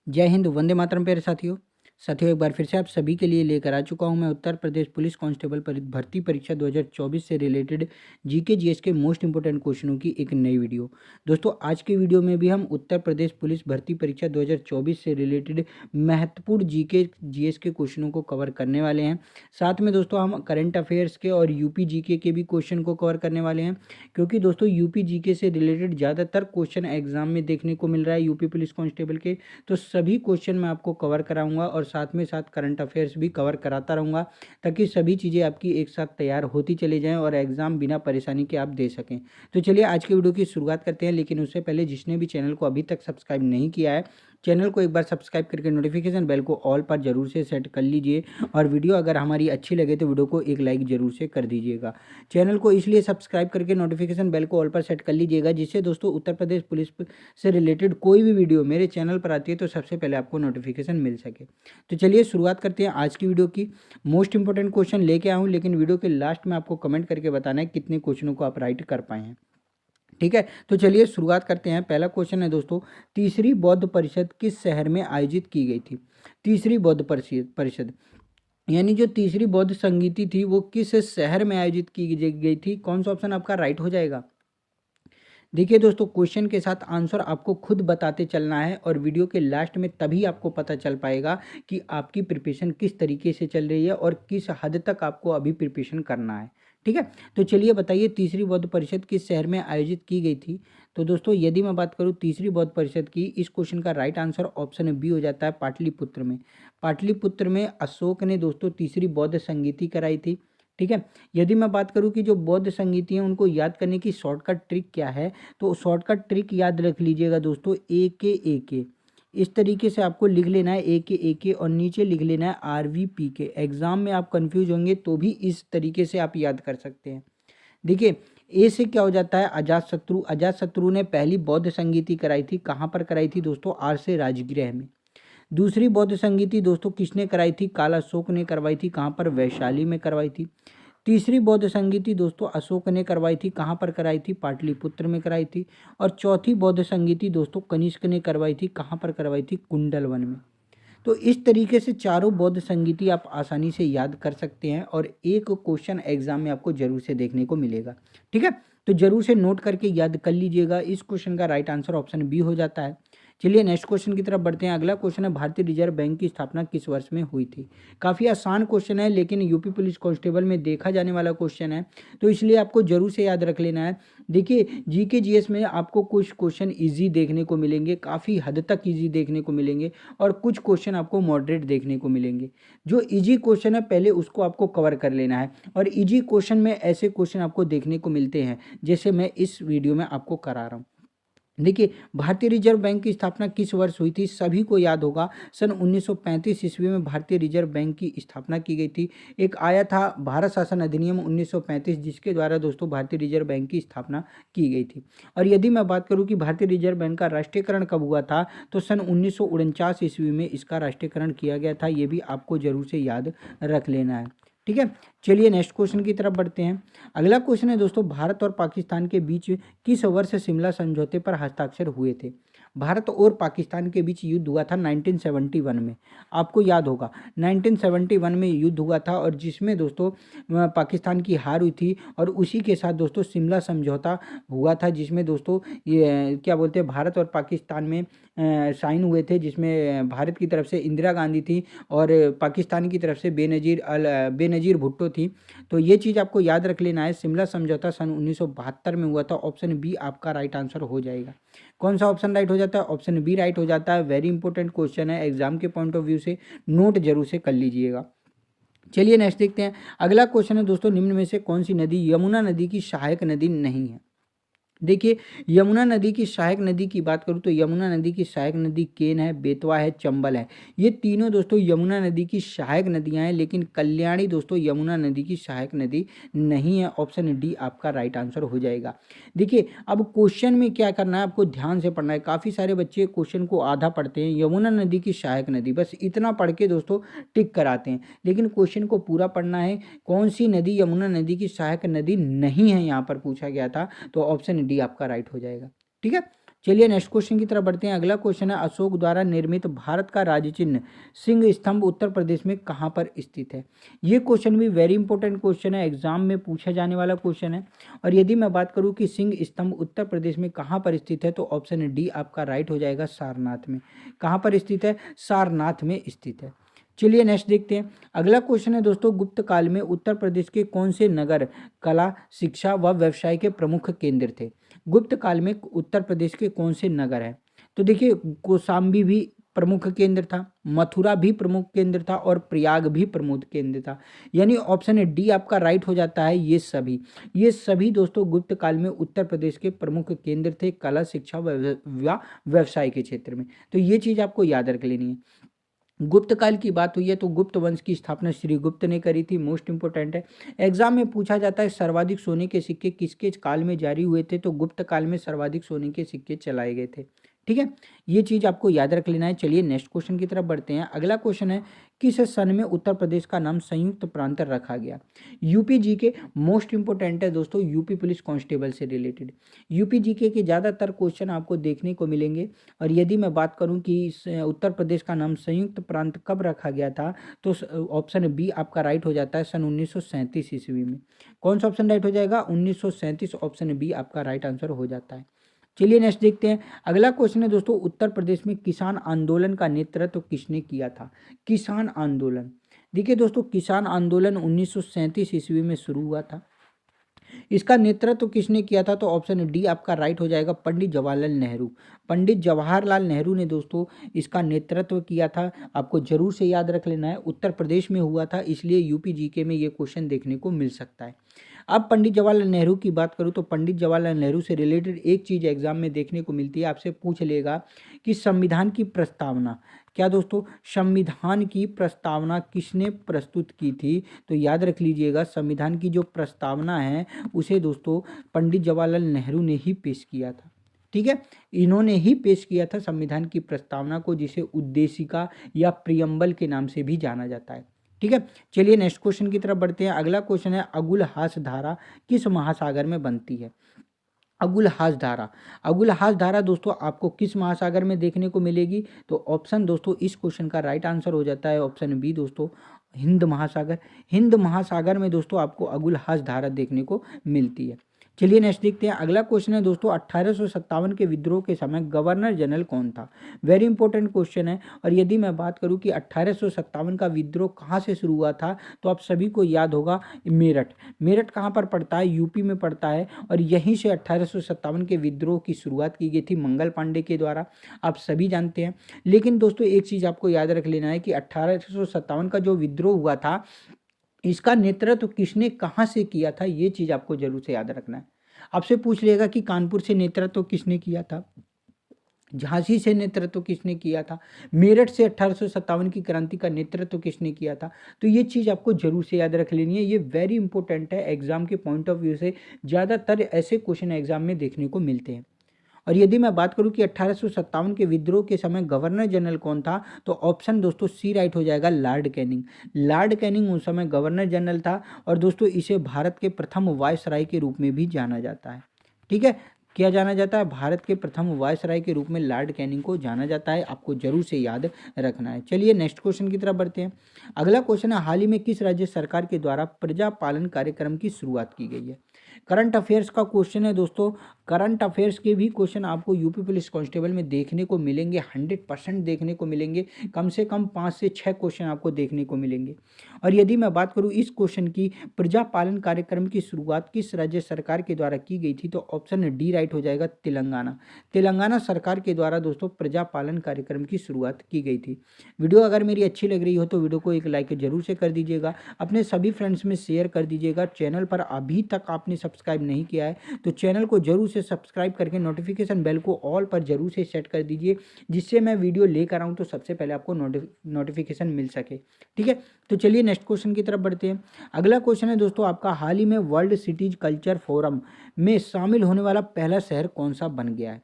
जय हिंद, वंदे मातरम प्यारे साथियों। एक बार फिर से आप सभी के लिए लेकर आ चुका हूं मैं उत्तर प्रदेश पुलिस कांस्टेबल भर्ती परीक्षा 2024 से रिलेटेड जीके जीएस के मोस्ट इंपोर्टेंट क्वेश्चनों की एक नई वीडियो। दोस्तों, आज के वीडियो में भी हम उत्तर प्रदेश पुलिस भर्ती परीक्षा 2024 से रिलेटेड महत्वपूर्ण जीके जीएस के क्वेश्चनों को कवर करने वाले हैं। साथ में दोस्तों हम करंट अफेयर्स के और यूपी जीके के भी क्वेश्चन को कवर करने वाले हैं, क्योंकि दोस्तों यूपी जीके से रिलेटेड ज़्यादातर क्वेश्चन एग्जाम में देखने को मिल रहा है यूपी पुलिस कांस्टेबल के। तो सभी क्वेश्चन मैं आपको कवर कराऊंगा और साथ में साथ करंट अफेयर्स भी कवर कराता रहूँगा, ताकि सभी चीज़ें आपकी एक साथ तैयार होती चली जाएं और एग्ज़ाम बिना परेशानी के आप दे सकें। तो चलिए आज की वीडियो की शुरुआत करते हैं, लेकिन उससे पहले जिसने भी चैनल को अभी तक सब्सक्राइब नहीं किया है, चैनल को एक बार सब्सक्राइब करके नोटिफिकेशन बेल को ऑल पर जरूर से सेट कर लीजिए। और वीडियो अगर हमारी अच्छी लगे तो वीडियो को एक लाइक जरूर से कर दीजिएगा। चैनल को इसलिए सब्सक्राइब करके नोटिफिकेशन बेल को ऑल पर सेट कर लीजिएगा, जिससे दोस्तों उत्तर प्रदेश पुलिस से रिलेटेड कोई भी वीडियो मेरे चैनल पर आती है तो सबसे पहले आपको नोटिफिकेशन मिल सके। तो चलिए शुरुआत करते हैं आज की वीडियो की। मोस्ट इंपोर्टेंट क्वेश्चन लेके आऊँ, लेकिन वीडियो के लास्ट में आपको कमेंट करके बताना है कितने क्वेश्चनों को आप राइट कर पाए हैं। ठीक है, तो चलिए शुरुआत करते हैं। पहला क्वेश्चन है दोस्तों, तीसरी बौद्ध परिषद किस शहर में आयोजित की गई थी? तीसरी बौद्ध परिषद यानी जो तीसरी बौद्ध संगीति थी वो किस शहर में आयोजित की गई थी? कौन सा ऑप्शन आपका राइट हो जाएगा? देखिए दोस्तों, क्वेश्चन के साथ आंसर आपको खुद बताते चलना है और वीडियो के लास्ट में तभी आपको पता चल पाएगा कि आपकी प्रिपरेशन किस तरीके से चल रही है और किस हद तक आपको अभी प्रिपरेशन करना है। ठीक है, तो चलिए बताइए तीसरी बौद्ध परिषद किस शहर में आयोजित की गई थी? तो दोस्तों, यदि मैं बात करूँ तीसरी बौद्ध परिषद की, इस क्वेश्चन का राइट आंसर ऑप्शन बी हो जाता है, पाटलिपुत्र में। पाटलिपुत्र में अशोक ने दोस्तों तीसरी बौद्ध संगीति कराई थी। ठीक है, यदि मैं बात करूं कि जो बौद्ध संगीति हैं उनको याद करने की शॉर्टकट ट्रिक क्या है, तो शॉर्टकट ट्रिक याद रख लीजिएगा दोस्तों, ए के। इस तरीके से आपको लिख लेना है ए के और नीचे लिख लेना है RVP के। एग्जाम में आप कंफ्यूज होंगे तो भी इस तरीके से आप याद कर सकते हैं। देखिए, ए से क्या हो जाता है? अजातशत्रु। अजातशत्रु ने पहली बौद्ध संगीति कराई थी। कहाँ पर कराई थी दोस्तों? आर से राजगृह में। दूसरी बौद्ध संगीति दोस्तों किसने कराई थी? काल अशोक ने करवाई थी। कहाँ पर? वैशाली में करवाई थी। तीसरी बौद्ध संगीति दोस्तों अशोक ने करवाई थी। कहाँ पर कराई थी? पाटलिपुत्र में कराई थी। और चौथी बौद्ध संगीति दोस्तों कनिष्क ने करवाई थी। कहाँ पर करवाई थी? कुंडलवन में। तो इस तरीके से चारों बौद्ध संगीति आप आसानी से याद कर सकते हैं और एक क्वेश्चन एग्जाम में आपको जरूर से देखने को मिलेगा। ठीक है, तो जरूर से नोट करके याद कर लीजिएगा। इस क्वेश्चन का राइट आंसर ऑप्शन बी हो जाता है। चलिए नेक्स्ट क्वेश्चन की तरफ बढ़ते हैं। अगला क्वेश्चन है, भारतीय रिजर्व बैंक की स्थापना किस वर्ष में हुई थी? काफ़ी आसान क्वेश्चन है, लेकिन यूपी पुलिस कांस्टेबल में देखा जाने वाला क्वेश्चन है, तो इसलिए आपको जरूर से याद रख लेना है। देखिए, जीके जीएस में आपको कुछ क्वेश्चन इजी देखने को मिलेंगे, काफ़ी हद तक इजी देखने को मिलेंगे, और कुछ क्वेश्चन आपको मॉडरेट देखने को मिलेंगे। जो इजी क्वेश्चन है पहले उसको आपको कवर कर लेना है, और इजी क्वेश्चन में ऐसे क्वेश्चन आपको देखने को मिलते हैं जैसे मैं इस वीडियो में आपको करा रहा हूँ। देखिए, भारतीय रिजर्व बैंक की स्थापना किस वर्ष हुई थी? सभी को याद होगा, सन 1935 ईस्वी में भारतीय रिजर्व बैंक की स्थापना की गई थी। एक आया था भारत शासन अधिनियम 1935, जिसके द्वारा दोस्तों भारतीय रिजर्व बैंक की स्थापना की गई थी। और यदि मैं बात करूं कि भारतीय रिजर्व बैंक का राष्ट्रीयकरण कब हुआ था, तो सन 1949 ईस्वी में इसका राष्ट्रीयकरण किया गया था। ये भी आपको जरूर से याद रख लेना है। ठीक है, चलिए नेक्स्ट क्वेश्चन की तरफ बढ़ते हैं। अगला क्वेश्चन है दोस्तों, भारत और पाकिस्तान के बीच किस वर्ष शिमला समझौते पर हस्ताक्षर हुए थे? भारत और पाकिस्तान के बीच युद्ध हुआ था 1971 में। आपको याद होगा 1971 में युद्ध हुआ था, और जिसमें दोस्तों पाकिस्तान की हार हुई थी, और उसी के साथ दोस्तों शिमला समझौता हुआ था, जिसमें दोस्तों ये क्या बोलते हैं, भारत और पाकिस्तान में साइन हुए थे, जिसमें भारत की तरफ से इंदिरा गांधी थी और पाकिस्तान की तरफ से बेनज़ीर भुट्टो थी। तो ये चीज़ आपको याद रख लेना है। शिमला समझौता सन 1972 में हुआ था। ऑप्शन बी आपका राइट आंसर हो जाएगा। कौन सा ऑप्शन राइट हो जाता है? ऑप्शन बी राइट हो जाता है। वेरी इंपॉर्टेंट क्वेश्चन है, एग्जाम के पॉइंट ऑफ व्यू से नोट जरूर से कर लीजिएगा। चलिए नेक्स्ट देखते हैं। अगला क्वेश्चन है दोस्तों, निम्न में से कौन सी नदी यमुना नदी की सहायक नदी नहीं है? देखिए, यमुना नदी की सहायक नदी की बात करूँ तो यमुना नदी की सहायक नदी केन है, बेतवा है, चंबल है। ये तीनों दोस्तों यमुना नदी की सहायक नदियां हैं, लेकिन कल्याणी दोस्तों यमुना नदी की सहायक नदी नहीं है। ऑप्शन डी आपका राइट आंसर हो जाएगा। देखिए, अब क्वेश्चन में क्या करना है, आपको ध्यान से पढ़ना है। काफ़ी सारे बच्चे क्वेश्चन को आधा पढ़ते हैं, यमुना नदी की सहायक नदी बस इतना पढ़ के दोस्तों टिक कराते हैं, लेकिन क्वेश्चन को पूरा पढ़ना है। कौन सी नदी यमुना नदी की सहायक नदी नहीं है, यहाँ पर पूछा गया था, तो ऑप्शन डी आपका राइट हो जाएगा। ठीक है, चलिए नेक्स्ट क्वेश्चन की तरफ बढ़ते हैं। अगला क्वेश्चन है, अशोक द्वारा निर्मित भारत का राज्य चिन्ह सिंह स्तंभ उत्तर प्रदेश में कहाँ पर स्थित है। ये क्वेश्चन भी वेरी इंपॉर्टेंट क्वेश्चन है, एग्जाम में पूछा जाने वाला क्वेश्चन है। और यदि मैं बात करूँ कि सिंह स्तंभ उत्तर प्रदेश में कहाँ पर स्थित है, तो ऑप्शन डी आपका राइट हो जाएगा, सारनाथ में। कहाँ पर स्थित है, सारनाथ में स्थित है। चलिए नेक्स्ट देखते हैं। अगला क्वेश्चन है दोस्तों, गुप्त काल में उत्तर प्रदेश के कौन से नगर कला, शिक्षा व व्यवसाय के प्रमुख केंद्र थे। गुप्त काल में उत्तर प्रदेश के कौन से नगर हैं, तो देखिए कौशाम्बी भी प्रमुख केंद्र था, मथुरा भी प्रमुख केंद्र था और प्रयाग भी प्रमुख केंद्र था। यानी ऑप्शन डी आपका राइट हो जाता है। ये सभी दोस्तों गुप्त काल में उत्तर प्रदेश के प्रमुख केंद्र थे कला, शिक्षा व व्यवसाय के क्षेत्र में। तो ये चीज़ आपको याद रख लेनी है। गुप्त काल की बात हुई है तो गुप्त वंश की स्थापना श्री गुप्त ने करी थी, मोस्ट इंपोर्टेंट है। एग्जाम में पूछा जाता है सर्वाधिक सोने के सिक्के किसके काल में जारी हुए थे, तो गुप्त काल में सर्वाधिक सोने के सिक्के चलाए गए थे। ठीक है, ये चीज़ आपको याद रख लेना है। चलिए नेक्स्ट क्वेश्चन की तरफ बढ़ते हैं। अगला क्वेश्चन है, किस सन में उत्तर प्रदेश का नाम संयुक्त प्रांत रखा गया। यूपी जी के मोस्ट इंपोर्टेंट है दोस्तों, यूपी पुलिस कांस्टेबल से रिलेटेड यूपी जी के ज़्यादातर क्वेश्चन आपको देखने को मिलेंगे। और यदि मैं बात करूं कि उत्तर प्रदेश का नाम संयुक्त प्रांत कब रखा गया था, तो ऑप्शन बी आपका राइट हो जाता है, सन 1937 ईस्वी में। कौन सा ऑप्शन राइट हो जाएगा, 1937, ऑप्शन बी आपका राइट आंसर हो जाता है। चलिए नेक्स्ट देखते हैं। अगला क्वेश्चन है दोस्तों, उत्तर प्रदेश में किसान आंदोलन का नेतृत्व किसने किया था। किसान आंदोलन, देखिए दोस्तों किसान आंदोलन 1937 ईस्वी में शुरू हुआ था। इसका नेतृत्व किसने किया था, तो ऑप्शन डी आपका राइट हो जाएगा, पंडित जवाहरलाल नेहरू। पंडित जवाहरलाल नेहरू ने दोस्तों इसका नेतृत्व किया था। आपको जरूर से याद रख लेना है, उत्तर प्रदेश में हुआ था, इसलिए यूपी जीके में ये क्वेश्चन देखने को मिल सकता है। अब पंडित जवाहरलाल नेहरू की बात करूँ तो पंडित जवाहरलाल नेहरू से रिलेटेड एक चीज़ एग्जाम में देखने को मिलती है, आपसे पूछ लेगा कि संविधान की प्रस्तावना, क्या दोस्तों, संविधान की प्रस्तावना किसने प्रस्तुत की थी, तो याद रख लीजिएगा संविधान की जो प्रस्तावना है उसे दोस्तों पंडित जवाहरलाल नेहरू ने ही पेश किया था। ठीक है, इन्होंने ही पेश किया था संविधान की प्रस्तावना को, जिसे उद्देशिका या प्रियम्बल के नाम से भी जाना जाता है। ठीक है, चलिए नेक्स्ट क्वेश्चन की तरफ बढ़ते हैं। अगला क्वेश्चन है, अगुलहास धारा किस महासागर में बनती है। अगुलहास धारा, अगुलहास धारा दोस्तों आपको किस महासागर में देखने को मिलेगी, तो ऑप्शन दोस्तों इस क्वेश्चन का राइट आंसर हो जाता है, ऑप्शन बी दोस्तों, हिंद महासागर। हिंद महासागर में दोस्तों आपको अगुलहास धारा देखने को मिलती है। चलिए नेक्स्ट देखते हैं। अगला क्वेश्चन है दोस्तों, 1857 के विद्रोह के समय गवर्नर जनरल कौन था। वेरी इंपॉर्टेंट क्वेश्चन है। और यदि मैं बात करूं कि 1857 का विद्रोह कहां से शुरू हुआ था, तो आप सभी को याद होगा मेरठ। मेरठ कहां पर पड़ता है, यूपी में पड़ता है। और यहीं से 1857 के विद्रोह की शुरुआत की गई थी मंगल पांडे के द्वारा, आप सभी जानते हैं। लेकिन दोस्तों एक चीज़ आपको याद रख लेना है कि 1857 का जो विद्रोह हुआ था, इसका नेतृत्व किसने कहाँ से किया था, ये चीज़ आपको जरूर से याद रखना है। आपसे पूछ लेगा कि कानपुर से नेतृत्व किसने किया था, झांसी से नेतृत्व किसने किया था, मेरठ से 1857 की क्रांति का नेतृत्व किसने किया था। तो ये चीज़ आपको जरूर से याद रख लेनी है, ये वेरी इंपॉर्टेंट है। एग्जाम के पॉइंट ऑफ व्यू से ज़्यादातर ऐसे क्वेश्चन एग्जाम में देखने को मिलते हैं। और यदि मैं बात करूं कि 1857 के विद्रोह के समय गवर्नर जनरल कौन था, तो ऑप्शन दोस्तों सी राइट हो जाएगा, लॉर्ड कैनिंग। लॉर्ड कैनिंग उस समय गवर्नर जनरल था। और दोस्तों इसे भारत के प्रथम वायसराय के रूप में भी जाना जाता है। ठीक है, क्या जाना जाता है, भारत के प्रथम वायसराय के रूप में लॉर्ड कैनिंग को जाना जाता है, आपको जरूर से याद रखना है। चलिए नेक्स्ट क्वेश्चन की तरफ बढ़ते हैं। अगला क्वेश्चन है, हाल ही में किस राज्य सरकार के द्वारा प्रजा पालन कार्यक्रम की शुरुआत की गई है। करंट अफेयर्स का क्वेश्चन है दोस्तों। करंट अफेयर्स के भी क्वेश्चन आपको यूपी पुलिस कांस्टेबल में देखने को मिलेंगे, 100% देखने को मिलेंगे। कम से कम 5 से 6 क्वेश्चन आपको देखने को मिलेंगे। और यदि मैं बात करूं इस क्वेश्चन की, प्रजा पालन कार्यक्रम की शुरुआत किस राज्य सरकार के द्वारा की गई थी, तो ऑप्शन डी राइट हो जाएगा, तेलंगाना। तेलंगाना सरकार के द्वारा दोस्तों प्रजा पालन कार्यक्रम की शुरुआत की गई थी। वीडियो अगर मेरी अच्छी लग रही हो तो वीडियो को एक लाइक जरूर से कर दीजिएगा, अपने सभी फ्रेंड्स में शेयर कर दीजिएगा। चैनल पर अभी तक आपने सब्सक्राइब नहीं किया है तो चैनल को जरूर से सब्सक्राइब करके नोटिफिकेशन बेल को ऑल पर जरूर से सेट कर दीजिए, जिससे मैं वीडियो लेकर आऊँ तो सबसे पहले आपको नोटिफिकेशन मिल सके। ठीक है, तो चलिए नेक्स्ट क्वेश्चन की तरफ बढ़ते हैं। अगला क्वेश्चन है दोस्तों आपका, हाल ही में वर्ल्ड सिटीज कल्चर फोरम में शामिल होने वाला पहला शहर कौन सा बन गया है।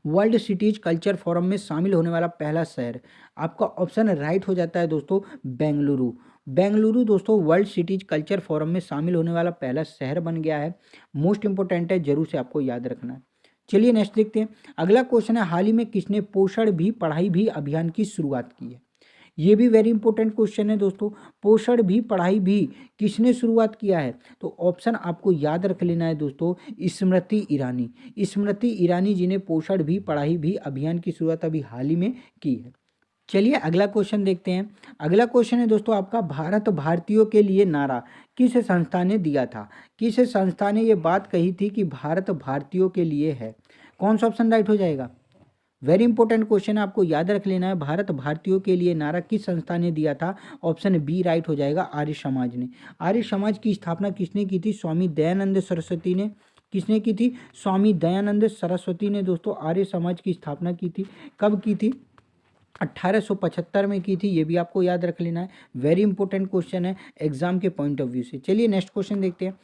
वर्ल्ड सिटीज कल्चर फोरम में शामिल होने वाला पहला शहर, आपका ऑप्शन राइट हो जाता है दोस्तों, बेंगलुरु। बेंगलुरु दोस्तों वर्ल्ड सिटीज कल्चर फोरम में शामिल होने वाला पहला शहर बन गया है। मोस्ट इंपोर्टेंट है, जरूर से आपको याद रखना है। चलिए नेक्स्ट देखते हैं। अगला क्वेश्चन है, हाल ही में किसने पोषण भी पढ़ाई भी अभियान की शुरुआत की है? ये भी वेरी इंपॉर्टेंट क्वेश्चन है दोस्तों। पोषण भी पढ़ाई भी किसने शुरुआत किया है? तो ऑप्शन आपको याद रख लेना है दोस्तों, स्मृति ईरानी। स्मृति ईरानी जी ने पोषण भी पढ़ाई भी अभियान की शुरुआत अभी हाल ही में की है। चलिए अगला क्वेश्चन देखते हैं। अगला क्वेश्चन है दोस्तों आपका, भारत भारतीयों के लिए नारा किस संस्था ने दिया था? किस संस्था ने ये बात कही थी कि भारत भारतीयों के लिए है? कौन सा ऑप्शन राइट हो जाएगा? वेरी इंपॉर्टेंट क्वेश्चन है, आपको याद रख लेना है। भारत भारतीयों के लिए नारा किस संस्था ने दिया था? ऑप्शन बी राइट हो जाएगा, आर्य समाज ने। आर्य समाज की स्थापना किसने की थी? स्वामी दयानंद सरस्वती ने। किसने की थी? स्वामी दयानंद सरस्वती ने दोस्तों आर्य समाज की स्थापना की थी। कब की थी? 1875 में की थी। ये भी आपको याद रख लेना है। वेरी इंपॉर्टेंट क्वेश्चन है एग्जाम के पॉइंट ऑफ व्यू से। चलिए नेक्स्ट क्वेश्चन देखते हैं।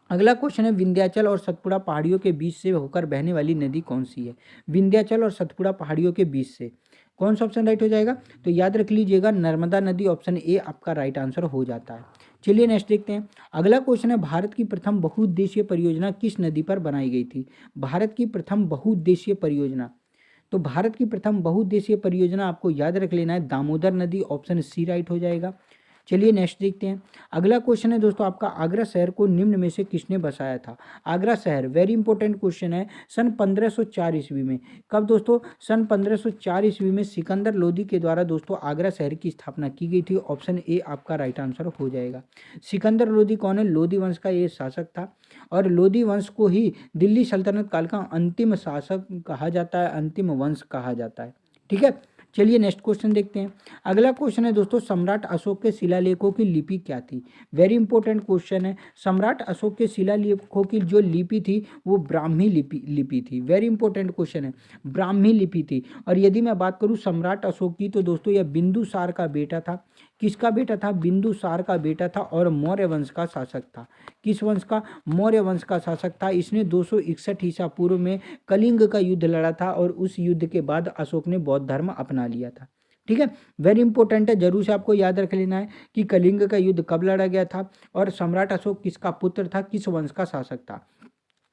अगला क्वेश्चन है, विंध्याचल और सतपुड़ा पहाड़ियों के बीच से होकर बहने वाली नदी कौन सी है? विंध्याचल और सतपुड़ा पहाड़ियों के बीच से कौन सा ऑप्शन राइट हो जाएगा? तो याद रख लीजिएगा, नर्मदा नदी। ऑप्शन ए आपका राइट आंसर हो जाता है। चलिए नेक्स्ट देखते हैं। अगला क्वेश्चन है, भारत की प्रथम बहुउद्देशीय परियोजना किस नदी पर बनाई गई थी? भारत की प्रथम बहुउद्देशीय परियोजना, तो भारत की प्रथम बहुउद्देशीय परियोजना आपको याद रख लेना है, दामोदर नदी। ऑप्शन सी राइट हो जाएगा। चलिए नेक्स्ट देखते हैं। अगला क्वेश्चन है दोस्तों आपका, आगरा शहर को निम्न में से किसने बसाया था? आगरा शहर वेरी इंपॉर्टेंट क्वेश्चन है। सन 1504 ईस्वी में। कब दोस्तों? सन 1504 ईस्वी में सिकंदर लोदी के द्वारा दोस्तों आगरा शहर की स्थापना की गई थी। ऑप्शन ए आपका राइट आंसर हो जाएगा। सिकंदर लोदी कौन है? लोदी वंश का ये शासक था, और लोदी वंश को ही दिल्ली सल्तनत काल का अंतिम शासक कहा जाता है, अंतिम वंश कहा जाता है। ठीक है, चलिए नेक्स्ट क्वेश्चन देखते हैं। अगला क्वेश्चन है दोस्तों, सम्राट अशोक के शिलालेखों की लिपि क्या थी? वेरी इंपॉर्टेंट क्वेश्चन है। सम्राट अशोक के शिलालेखों की जो लिपि थी वो ब्राह्मी लिपि थी। वेरी इंपॉर्टेंट क्वेश्चन है, ब्राह्मी लिपि थी। और यदि मैं बात करूं सम्राट अशोक की, तो दोस्तों यह बिंदुसार का बेटा था। किसका बेटा था? बिंदुसार का बेटा था, और मौर्य वंश का शासक था। किस वंश का? मौर्य वंश का शासक था। इसने 261 ईसा पूर्व में कलिंग का युद्ध लड़ा था, और उस युद्ध के बाद अशोक ने बौद्ध धर्म अपना लिया था। ठीक है, वेरी इंपॉर्टेंट है, जरूर से आपको याद रख लेना है कि कलिंग का युद्ध कब लड़ा गया था, और सम्राट अशोक किसका पुत्र था, किस वंश का शासक था।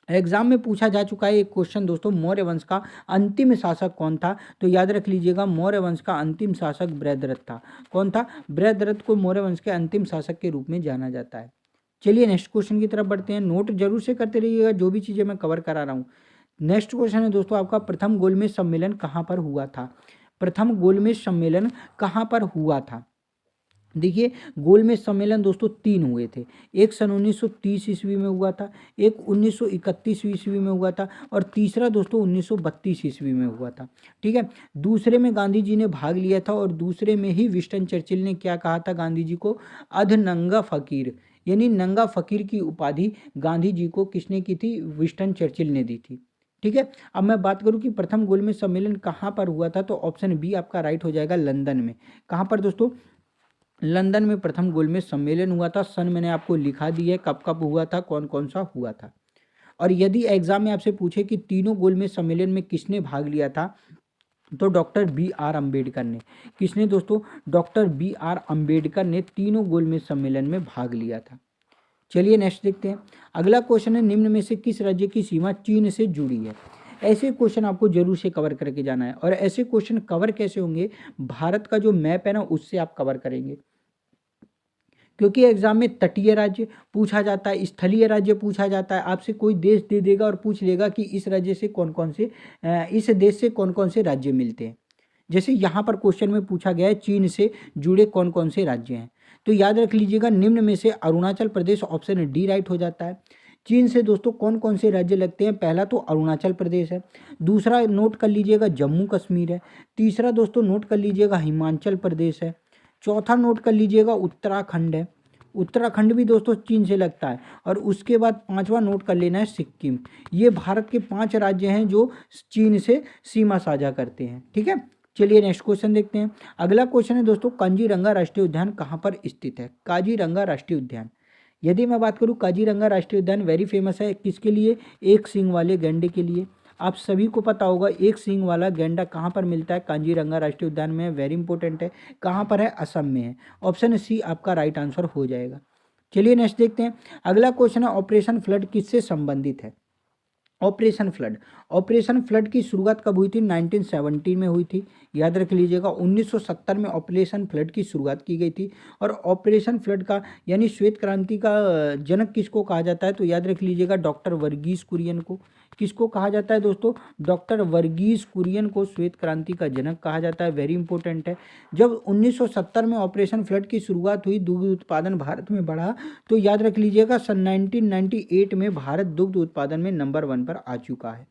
एग्जाम में पूछा जा चुका है एक क्वेश्चन दोस्तों, मौर्य वंश का अंतिम शासक कौन था? तो याद रख लीजिएगा, मौर्य वंश का अंतिम शासक बृहद्रथ था। कौन था? बृहद्रथ को मौर्य वंश के अंतिम शासक के रूप में जाना जाता है। चलिए नेक्स्ट क्वेश्चन की तरफ बढ़ते हैं। नोट जरूर से करते रहिएगा जो भी चीज़ें मैं कवर करा रहा हूँ। नेक्स्ट क्वेश्चन है दोस्तों आपका, प्रथम गोलमेज सम्मेलन कहाँ पर हुआ था? प्रथम गोलमेज सम्मेलन कहाँ पर हुआ था? देखिए, गोलमेज सम्मेलन दोस्तों 3 हुए थे। एक सन 1930 ईस्वी में हुआ था, एक 1931 ईस्वी में हुआ था, और तीसरा दोस्तों 1932 ईस्वी में हुआ था। ठीक है, दूसरे में गांधी जी ने भाग लिया था, और दूसरे में ही विंस्टन चर्चिल ने क्या कहा था गांधी जी को? अधनंगा फकीर, यानी नंगा फकीर की उपाधि गांधी जी को किसने की थी? विंस्टन चर्चिल ने दी थी। ठीक है, अब मैं बात करूं कि प्रथम गोलमेज सम्मेलन कहाँ पर हुआ था, तो ऑप्शन बी आपका राइट हो जाएगा, लंदन में। कहाँ पर दोस्तों? लंदन में प्रथम गोलमेज सम्मेलन हुआ था। सन मैंने आपको लिखा दी है, कब कब हुआ था, कौन कौन सा हुआ था। और यदि एग्जाम में आपसे पूछे कि तीनों गोलमेज सम्मेलन में किसने भाग लिया था, तो डॉक्टर बी आर अम्बेडकर ने। किसने दोस्तों? डॉक्टर बी आर अम्बेडकर ने तीनों गोलमेज सम्मेलन में भाग लिया था। चलिए नेक्स्ट देखते हैं। अगला क्वेश्चन है, निम्न में से किस राज्य की सीमा चीन से जुड़ी है? ऐसे क्वेश्चन आपको जरूर से कवर करके जाना है, और ऐसे क्वेश्चन कवर कैसे होंगे? भारत का जो मैप है ना, उससे आप कवर करेंगे, क्योंकि एग्जाम में तटीय राज्य पूछा जाता है, स्थलीय राज्य पूछा जाता है। आपसे कोई देश दे देगा और पूछ लेगा कि इस राज्य से कौन कौन से इस देश से कौन कौन से राज्य मिलते हैं। जैसे यहाँ पर क्वेश्चन में पूछा गया है चीन से जुड़े कौन कौन से राज्य हैं, तो याद रख लीजिएगा, निम्न में से Arunachal Pradesh, option D right हो जाता है। चीन से दोस्तों कौन कौन से राज्य लगते हैं? पहला तो अरुणाचल प्रदेश है, दूसरा नोट कर लीजिएगा जम्मू कश्मीर है, तीसरा दोस्तों नोट कर लीजिएगा हिमाचल प्रदेश है, चौथा नोट कर लीजिएगा उत्तराखंड है। उत्तराखंड भी दोस्तों चीन से लगता है, और उसके बाद पांचवा नोट कर लेना है सिक्किम। ये भारत के 5 राज्य हैं जो चीन से सीमा साझा करते हैं। ठीक है, चलिए नेक्स्ट क्वेश्चन देखते हैं। अगला क्वेश्चन है दोस्तों, काजीरंगा राष्ट्रीय उद्यान कहाँ पर स्थित है? काजीरंगा राष्ट्रीय उद्यान, यदि मैं बात करूँ, काजीरंगा राष्ट्रीय उद्यान वेरी फेमस है। किसके लिए? एक सींग वाले गैंडे के लिए। आप सभी को पता होगा एक सींग वाला गैंडा कहाँ पर मिलता है? काजीरंगा राष्ट्रीय उद्यान में। वेरी इंपॉर्टेंट है, कहाँ पर है? असम में है। ऑप्शन सी आपका राइट आंसर हो जाएगा। चलिए नेक्स्ट देखते हैं। अगला क्वेश्चन है, ऑपरेशन फ्लड किससे संबंधित है? Operation flood. ऑपरेशन फ्लड की शुरुआत कब हुई थी? 1917 में हुई थी, याद रख लीजिएगा। 1970 में ऑपरेशन फ्लड की शुरुआत की गई थी। और ऑपरेशन फ्लड का यानी श्वेत क्रांति का जनक किसको कहा जाता है? तो याद रख लीजिएगा डॉक्टर वर्गीस कुरियन को। किसको कहा जाता है दोस्तों? डॉक्टर वर्गीस कुरियन को श्वेत क्रांति का जनक कहा जाता है। वेरी इंपॉर्टेंट है। जब 1970 में ऑपरेशन फ्लड की शुरुआत हुई, दुग्ध उत्पादन भारत में बढ़ा, तो याद रख लीजिएगा सन 1998 में भारत दुग्ध उत्पादन में नंबर 1 पर आ चुका है।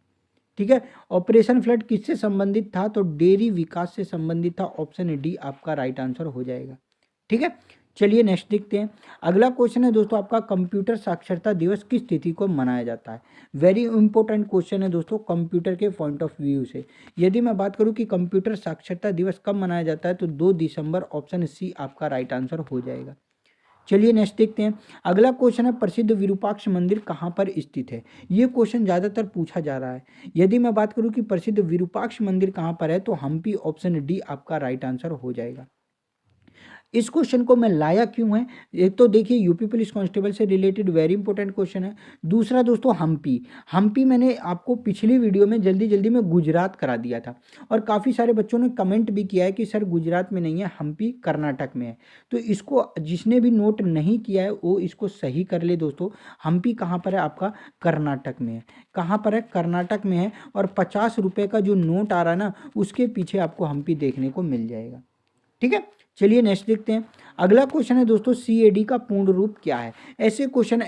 ठीक है। ऑपरेशन फ्लड किससे संबंधित था? तो डेयरी विकास से संबंधित था। ऑप्शन डी आपका राइट आंसर हो जाएगा। ठीक है। चलिए नेक्स्ट देखते हैं। अगला क्वेश्चन है दोस्तों आपका, कंप्यूटर साक्षरता दिवस किस तिथि को मनाया जाता है? वेरी इंपॉर्टेंट क्वेश्चन है दोस्तों कंप्यूटर के पॉइंट ऑफ व्यू से। यदि मैं बात करूं कि कंप्यूटर साक्षरता दिवस कब मनाया जाता है, तो 2 दिसंबर, ऑप्शन सी आपका राइट आंसर हो जाएगा। चलिए नेक्स्ट देखते हैं। अगला क्वेश्चन है, प्रसिद्ध विरूपाक्ष मंदिर कहाँ पर स्थित है? ये क्वेश्चन ज़्यादातर पूछा जा रहा है। यदि मैं बात करूँ कि प्रसिद्ध विरूपाक्ष मंदिर कहाँ पर है, तो हम्पी, ऑप्शन डी आपका राइट आंसर हो जाएगा। इस क्वेश्चन को मैं लाया क्यों है? एक तो देखिए यूपी पुलिस कांस्टेबल से रिलेटेड वेरी इंपॉर्टेंट क्वेश्चन है। दूसरा दोस्तों हम्पी। हम्पी मैंने आपको पिछली वीडियो में जल्दी जल्दी में गुजरात करा दिया था, और काफ़ी सारे बच्चों ने कमेंट भी किया है कि सर गुजरात में नहीं है, हम्पी कर्नाटक में है। तो इसको जिसने भी नोट नहीं किया है वो इसको सही कर ले दोस्तों। हम्पी कहाँ पर है? आपका कर्नाटक में है। कहाँ पर है? कर्नाटक में है। और 50 रुपये का जो नोट आ रहा है ना, उसके पीछे आपको हम्पी देखने को मिल जाएगा। ठीक है। चलिए नेक्स्ट देखते हैं। अगला क्वेश्चन है दोस्तों, सीएडी का पूर्ण रूप क्या है? ऐसे क्वेश्चन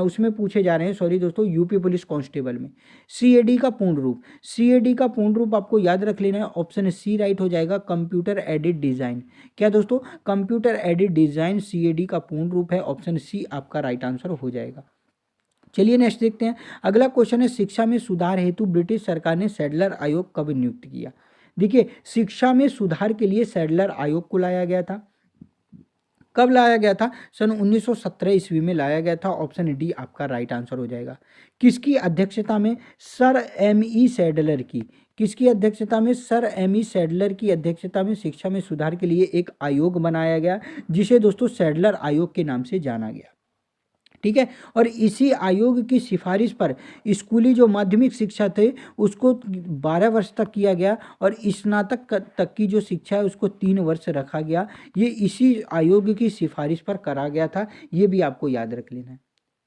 उसमें पूछे जा रहे हैं, सॉरी दोस्तों, यूपी पुलिस कांस्टेबल में। सीएडी का पूर्ण रूप, सीएडी का पूर्ण रूप आपको याद रख लेना है। ऑप्शन सी राइट हो जाएगा, कंप्यूटर एडेड डिजाइन। क्या दोस्तों? कंप्यूटर एडेड डिजाइन सीएडी का पूर्ण रूप है। ऑप्शन सी आपका राइट आंसर हो जाएगा। चलिए नेक्स्ट देखते हैं। अगला क्वेश्चन है, शिक्षा में सुधार हेतु ब्रिटिश सरकार ने सैडलर आयोग कब नियुक्त किया? देखिए शिक्षा में सुधार के लिए सैडलर आयोग को लाया गया था। कब लाया गया था? सन 1917 ईस्वी में लाया गया था। ऑप्शन डी आपका राइट आंसर हो जाएगा। किसकी अध्यक्षता में? सर एम ई सैडलर की। किसकी अध्यक्षता में? सर एम ई सैडलर की अध्यक्षता में शिक्षा में सुधार के लिए एक आयोग बनाया गया, जिसे दोस्तों सैडलर आयोग के नाम से जाना गया। ठीक है। और इसी आयोग की सिफारिश पर स्कूली जो माध्यमिक शिक्षा थे उसको 12 वर्ष तक किया गया, और स्नातक तक की जो शिक्षा है उसको 3 वर्ष रखा गया। ये इसी आयोग की सिफारिश पर करा गया था। ये भी आपको याद रख लेना है।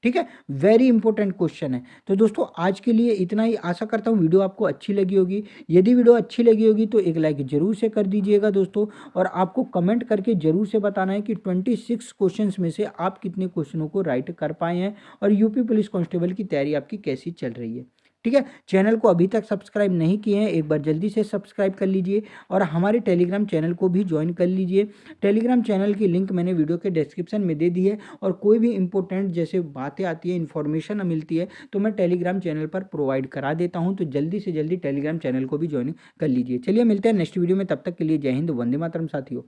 ठीक है। वेरी इंपॉर्टेंट क्वेश्चन है। तो दोस्तों आज के लिए इतना ही। आशा करता हूँ वीडियो आपको अच्छी लगी होगी। यदि वीडियो अच्छी लगी होगी तो एक लाइक जरूर से कर दीजिएगा दोस्तों, और आपको कमेंट करके जरूर से बताना है कि 26 क्वेश्चंस में से आप कितने क्वेश्चनों को राइट कर पाए हैं, और यूपी पुलिस कांस्टेबल की तैयारी आपकी कैसी चल रही है। ठीक है। चैनल को अभी तक सब्सक्राइब नहीं किए हैं, एक बार जल्दी से सब्सक्राइब कर लीजिए, और हमारे टेलीग्राम चैनल को भी ज्वाइन कर लीजिए। टेलीग्राम चैनल की लिंक मैंने वीडियो के डिस्क्रिप्शन में दे दी है, और कोई भी इंपॉर्टेंट जैसे बातें आती है, इन्फॉर्मेशन मिलती है, तो मैं टेलीग्राम चैनल पर प्रोवाइड करा देता हूँ। तो जल्दी से जल्दी टेलीग्राम चैनल को भी ज्वाइन कर लीजिए। चलिए मिलते हैं नेक्स्ट वीडियो में, तब तक के लिए जय हिंद, वंदे मातरम साथियों।